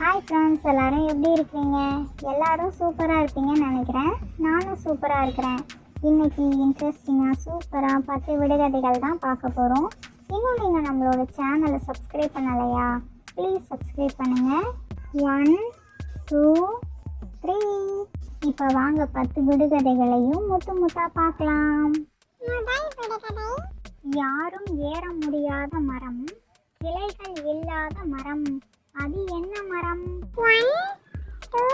Hi friends, எல்லோரும் எப்படி இருக்கிறீங்க? எல்லோரும் சூப்பராக இருப்பீங்கன்னு நினைக்கிறேன். நானும் சூப்பராக இருக்கிறேன். இன்றைக்கி இன்ட்ரெஸ்டிங்காக சூப்பராக 10 விடுகதைகள் தான் பார்க்க போகிறோம். இன்னும் நீங்கள் நம்மளோட சேனலை சப்ஸ்கிரைப் பண்ணலையா? ப்ளீஸ் சப்ஸ்கிரைப் பண்ணுங்கள். 1 2 3. இப்போ வாங்க 10 விடுகதைகளையும் முத்தாக பார்க்கலாம். யாரும் ஏற முடியாத மரம், கிளைகள் இல்லாத மரம், அது என்ன மரம்? 1 2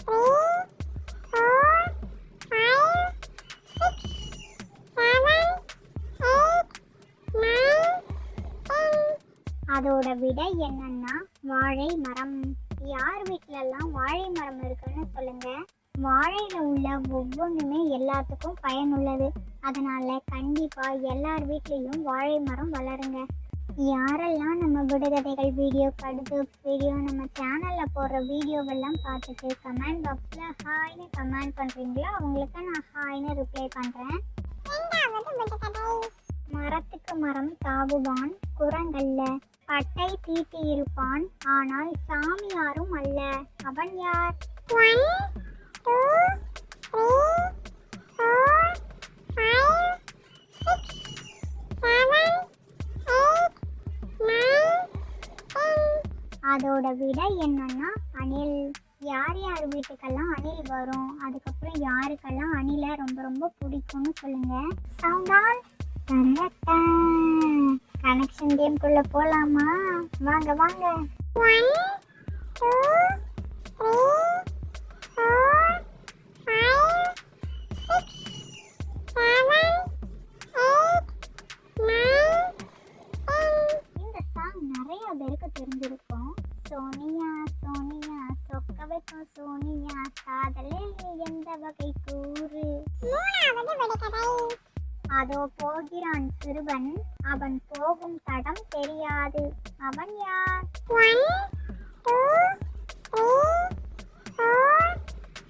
3 4 5 6 7 8 9 10. அதோட விடை என்னன்னா வாழை மரம். யார் வீட்டிலலாம் வாழை மரம் இருக்குன்னு சொல்லுங்க. வாழையில் உள்ள ஒவ்வொன்றுமே எல்லாத்துக்கும் பயனுள்ளது. அதனால கண்டிப்பாக எல்லார் வீட்லேயும் வாழை மரம் வளருங்க. யாரெல்லாம் நம்ம விடுகதைகள் வீடியோ, கடுகு வீடியோ, நம்ம சேனலில் போடுற வீடியோவெல்லாம் பார்த்துட்டு கமெண்ட் பாக்ஸில் ஹாய்னு கமெண்ட் பண்ணுறீங்களோ அவங்களுக்கு நான் ஹாய்னு ரிப்ளை பண்ணுறேன். மரத்துக்கு மரம் தாவுவான், குரங்கல்ல, பட்டை தீட்டி இருப்பான், ஆனால் சாமி யாரும் அல்ல, அவன் யார்? 1 2 3 4 5 6 7 8 9 10. அதோட விடை என்னன்னா அணில். யார் யார் வீட்டுக்கெல்லாம் அணில் வரும், அதுக்கப்புறம் யாருக்கெல்லாம் அணிலை ரொம்ப ரொம்ப பிடிக்கும்னு சொல்லுங்க. சவுண்டால் கனெக்ஷன் கேம்குள்ள போலாமா? வாங்க வாங்க. 1 2 3 4 5 6 7 8 9 10. இந்த சாங் நிறைய பேருக்கு தெரிஞ்சிருக்கும். சோனியா சோனியா சொக்க வைக்கும் சோனியா, காதலே எந்த வகை கூறு. மூணாவது விடுகதை. அதோ போகிறான் சிறுவன், அவன் போகும் தடம் தெரியாது, அவன் யார்? 1 2 3 4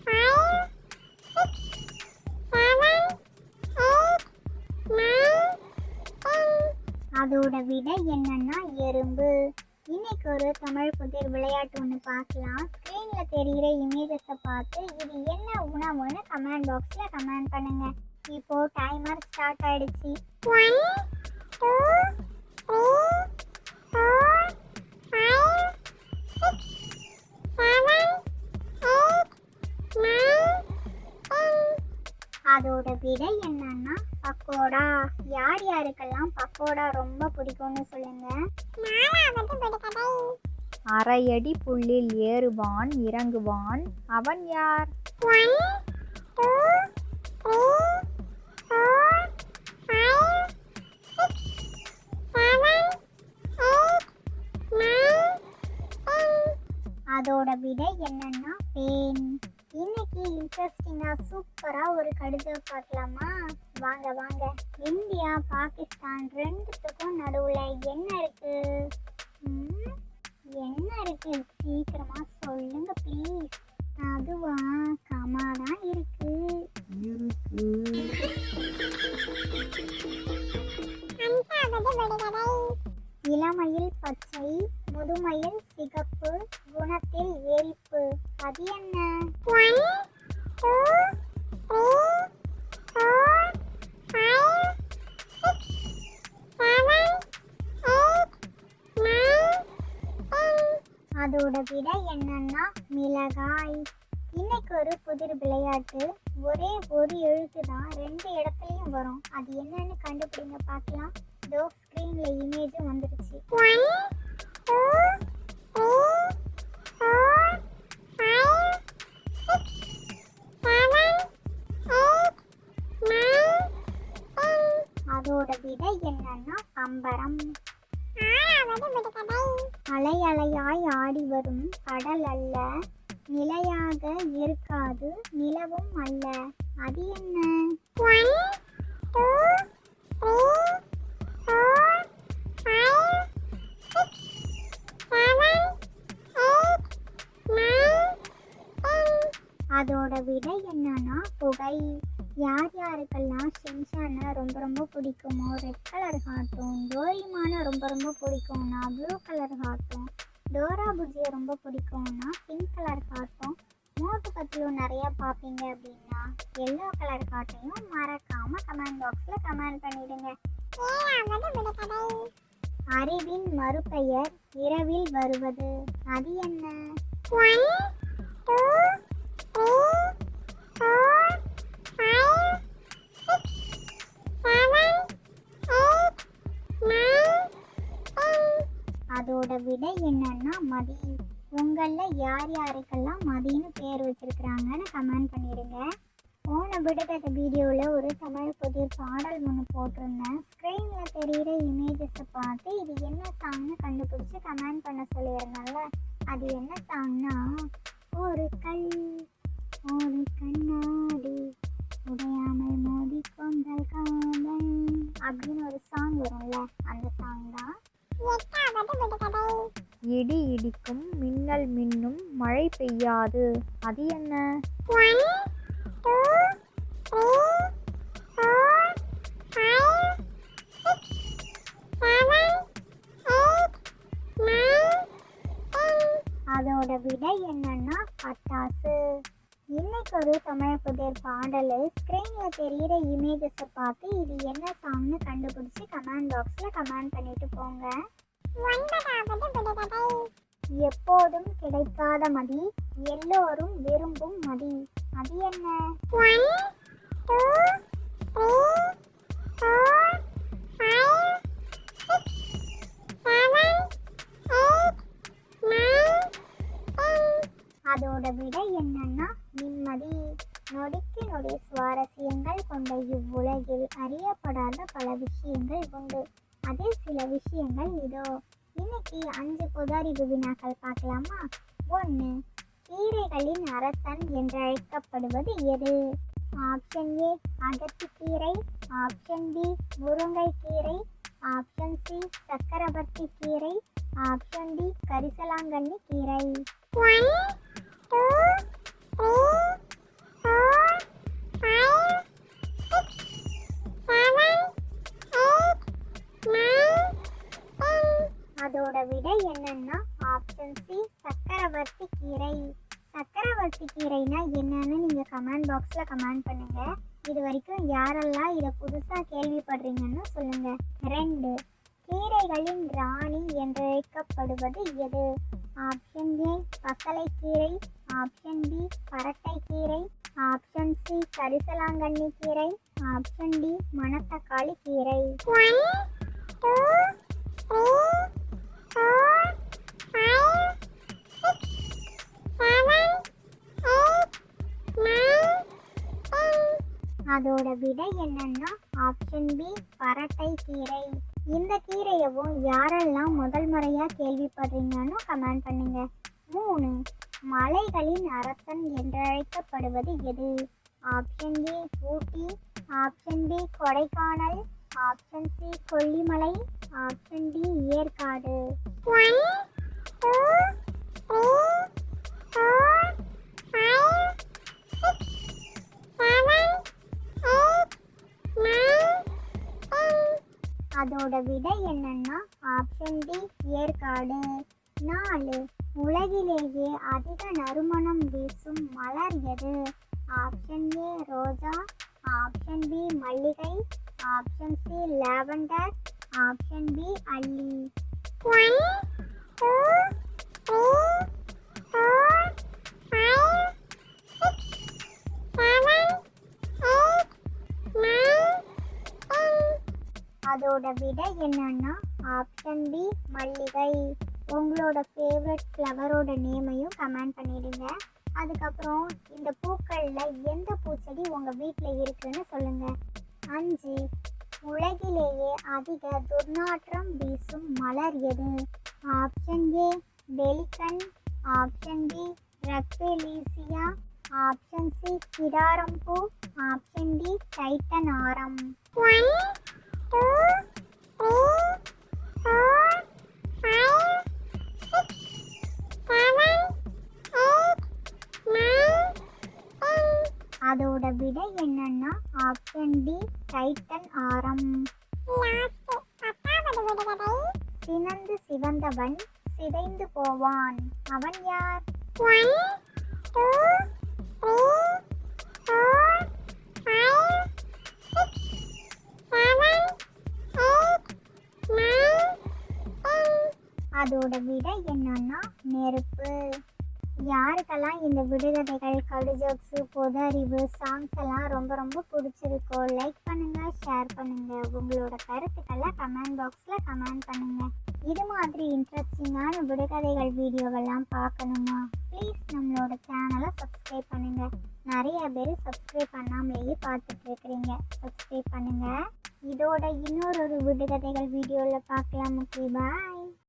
5 6 7 8 9 10. அதோட விடை என்னன்னா எறும்பு. இன்னைக்கு ஒரு தமிழ் புதிர் விளையாட்டு ஒன்று பார்க்கலாம். ஸ்க்ரீனில் தெரிகிற இமேஜஸை பார்த்து இது என்ன உணவுன்னு கமெண்ட் பாக்ஸில் கமெண்ட் பண்ணுங்க. இப்போ டைமர் ஸ்டார்ட் ஆயிடுச்சு. 1 2 3 4 5 6 7 8 9 10. அதோட விடை என்னன்னா பக்கோடா. யார் யாருக்கெல்லாம் பக்கோடா ரொம்ப பிடிக்கும்னு சொல்லுங்க. நாலாவது விடுகதை. அரையடி புல்லில் ஏறுவான் இறங்குவான், அவன் யார்? 1 2 3 4 5 6 7 8 9 10. அதோட விடை என்னன்னா பேன். இன்னைக்கு இன்ட்ரெஸ்டிங்கா சூப்பரா ஒரு கடிதத்தை பார்க்கலாமா? வாங்க வாங்க. இந்தியா பாகிஸ்தான் ரெண்டுத்துக்கும் நடுவுல என்ன இருக்கு? என்ன இருக்கு? சீக்கிரமா சொல்லுங்க ப்ளீஸ். அதுவா கமா தான் இருக்கு. இளமையில் பச்சை, முதுமையில் சிகப்பு, குணத்தில் எரிப்பு, அது என்ன? 1 2 3 4 5 6 7 8 9 10. அதோட விடை என்னன்னா மிளகாய். இன்னைக்கு ஒரு புதிர் விளையாட்டு. ஒரே ஒரு எழுத்து தான் 2 இடத்துலையும் வரும். அது என்னன்னு கண்டுபிடிங்க பார்க்கலாம். இதோ ஸ்க்ரீன்ல இமேஜ் வந்துடுச்சு. 1 2 3 4 5 6 7 8 9 10. அதோட விடை என்னன்னா பம்பரம். ஆறாவது விடுகதை. அலை அலையாய் ஆடி வரும் கடல் அல்ல, நிலையாக இருக்காது நிலவும் அல்ல, அது என்ன? 1 2 3 4 5 6 7 8 9 10. அதோட விடை என்னன்னா புகை. யார் யாருக்கெல்லாம் ஷின்சானை ரொம்ப ரொம்ப பிடிக்குமோ, ரெட் கலர் ஹார்ட்டும், டோரிமானை ரொம்ப ரொம்ப பிடிக்கும்னா ப்ளூ கலர் ஹார்ட்டும், டோரா புஜ்ஜியை ரொம்ப பிடிக்கும்னா பிங்க் கலர் காட்டும். மோட்டு பத்திலும் நிறைய பார்ப்பீங்க அப்படின்னா எல்லோ கலர் காட்டையும் மறக்காம கமெண்ட் பாக்ஸில் கமெண்ட் பண்ணிடுங்க. அறிவின் மறுபெயர் இரவில் வருவது, அது என்ன? 1 2 3 4 5 6 7 8 9 அதோட விடை என்னன்னா மதி. உங்களில் யார் யாருக்கெல்லாம் மதின்னு பேர் வச்சிருக்கிறாங்கன்னு கமெண்ட் பண்ணிடுங்க. போன விடுகதை வீடியோவில் ஒரு தமிழ் புதிர் பாடல் ஒன்று போட்டிருந்தேன். ஸ்க்ரீனில் தெரிகிற இமேஜஸை பார்த்து இது என்ன சாங்னு கண்டுபிடிச்சி கமெண்ட் பண்ண சொல்லியிருந்தேன்ல, அது என்ன சாங்னா ஒரு கல் ஒரு கண்ணாடி உடையாமல் மோதி கொண்டல் காதல் அப்படின்னு ஒரு சாங் வரும்ல, அந்த சாங் தான். இடி இடிக்கும் மின்னல் மின்னும் மழை பெய்யாது, அது என்ன? 1 2 3 4 5 6 7 8 9 அதோட விடை என்னன்னா பட்டாசு. இன்னைக்கு ஒரு தமிழ் புதிர் பாடல். ஸ்க்ரீனில் தெரிகிற இமேஜஸை பார்த்து இது என்ன சாங்னு கண்டுபிடிச்சி கமெண்ட் பாக்ஸில் கமெண்ட் பண்ணிட்டு போங்க. எப்போதும் கிடைக்காத மதி, எல்லோரும் விரும்பும் மதி, அது என்ன? 1 2 3 4 5 6 7 8 9 அதோட விடை என்னன்னா நிம்மதி. நொடிக்கு நொடி சுவாரஸ்யங்கள் கொண்ட இவ்வுலகில் அறியப்படாத பல விஷயங்கள் உண்டு. அதில் சில விஷயங்கள் இதோ. இன்னைக்கு 5 பொதறிவு வினாக்கள் பார்க்கலாமா? 1. கீரைகளின் அரசன் என்றழைக்கப்படுவது எது? ஆப்ஷன் ஏ அகத்திக்கீரை, ஆப்ஷன் பி முருங்கைக்கீரை, ஆப்ஷன் சி சக்கரவர்த்தி கீரை, ஆப்ஷன் டி கரிசலாங்கண்ணி கீரை. 1 2 3 4 5 6 7 8 9 அதோட விடை என்னன்னா ஆப்ஷன் சி சக்கரவர்த்தி கீரை. சக்கரவர்த்தி கீரைனா என்னன்னு நீங்க கமெண்ட் பாக்ஸ்ல கமெண்ட் பண்ணுங்க. இது வரைக்கும் யாரெல்லாம் இதை புதுசா கேள்விப்படுறீங்கன்னு சொல்லுங்க. 2. கீரைகளின் ராணி என்றழைக்கப்படுவது எது? ஆப்ஷன் ஏ பசலைக்கீரை, ஆப்ஷன் பி பரட்டைக்கீரை, ஆப்ஷன் சி கரிசலாங்கண்ணி கீரை, ஆப்ஷன் டி மணத்தக்காளி கீரை. 1 2 3 4 5 6 7 8 9 அதோட விடை என்னன்னா ஆப்ஷன் பி பரட்டை கீரை. இந்த கீரையவும் யாரெல்லாம் முதல் முறையா கேள்விப்படுறீங்கன்னு கமெண்ட் பண்ணுங்க. 3. மலைகளின் அரசன் என்றழைக்கப்படுவது எது? Option A Ooty, option B Kodaikanal, option C Kollimalai, option D Yercaud. 1 2 3 4 5 6 7 8 9 அதோட விடை என்னன்னா ஆப்ஷன் டி ஏற்காடு. 4. உலகிலேயே அதிக நறுமணம் வீசும் மலர் எது? ஆப்ஷன் ஏ ரோஜா, ஆப்ஷன் பி மல்லிகை, option C lavender, option B அல்லி. 1 2 3 4 5 6 7 8 9 அதோட விடை என்னன்னா ஆப்ஷன் பி மல்லிகை. உங்களோட ஃபேவரட் ஃப்ளவரோட நேமையும் கமெண்ட் பண்ணிடுங்க. அதுக்கப்புறம் இந்த பூக்களில் எந்த பூச்செடி உங்கள் வீட்டில் இருக்குன்னு சொல்லுங்கள். 5. உலகிலேயே அதிக துர்நாற்றம் வீசும் மலர் எது? Option A pelican, option B rafflesia, option C கிடாரம்பூ, ஆப்ஷன் டி டைட்டன் ஆரம். 1 2 3 4 5 6 7 8 9 அதோட விடை என்னன்னா ஆப்ஷன் டி டைட்டன் ஆரம். சினந்து சிவந்தவன் சிதைந்து போவான். அவன் யார்? 1, 2, 3, 4, 5, 6, 7, 8, 9, 10. அதோட விடை என்னன்னா நெருப்பு. யாருக்கெல்லாம் இந்த விடுகதைகள், கடு ஜோக்ஸு, பொது அறிவு, சாங்ஸ் எல்லாம் ரொம்ப ரொம்ப பிடிச்சிருக்கோ லைக் பண்ணுங்க, ஷேர் பண்ணுங்க. உங்களோட கருத்துக்களை கமெண்ட் பாக்ஸில் கமெண்ட் பண்ணுங்க. இது மாதிரி இன்ட்ரெஸ்டிங்கான விடுகதைகள் வீடியோவெல்லாம் பார்க்கணுமா? ப்ளீஸ் நம்மளோட சேனலை சப்ஸ்கிரைப் பண்ணுங்க. நிறைய பேர் சப்ஸ்கிரைப் பண்ணாமலேயே பார்த்துட்டு இருக்கிறீங்க. சப்ஸ்கிரைப் பண்ணுங்க. இதோட இன்னொரு விடுகதைகள் வீடியோவில் பார்க்கலாம். ஓகே, பாய்.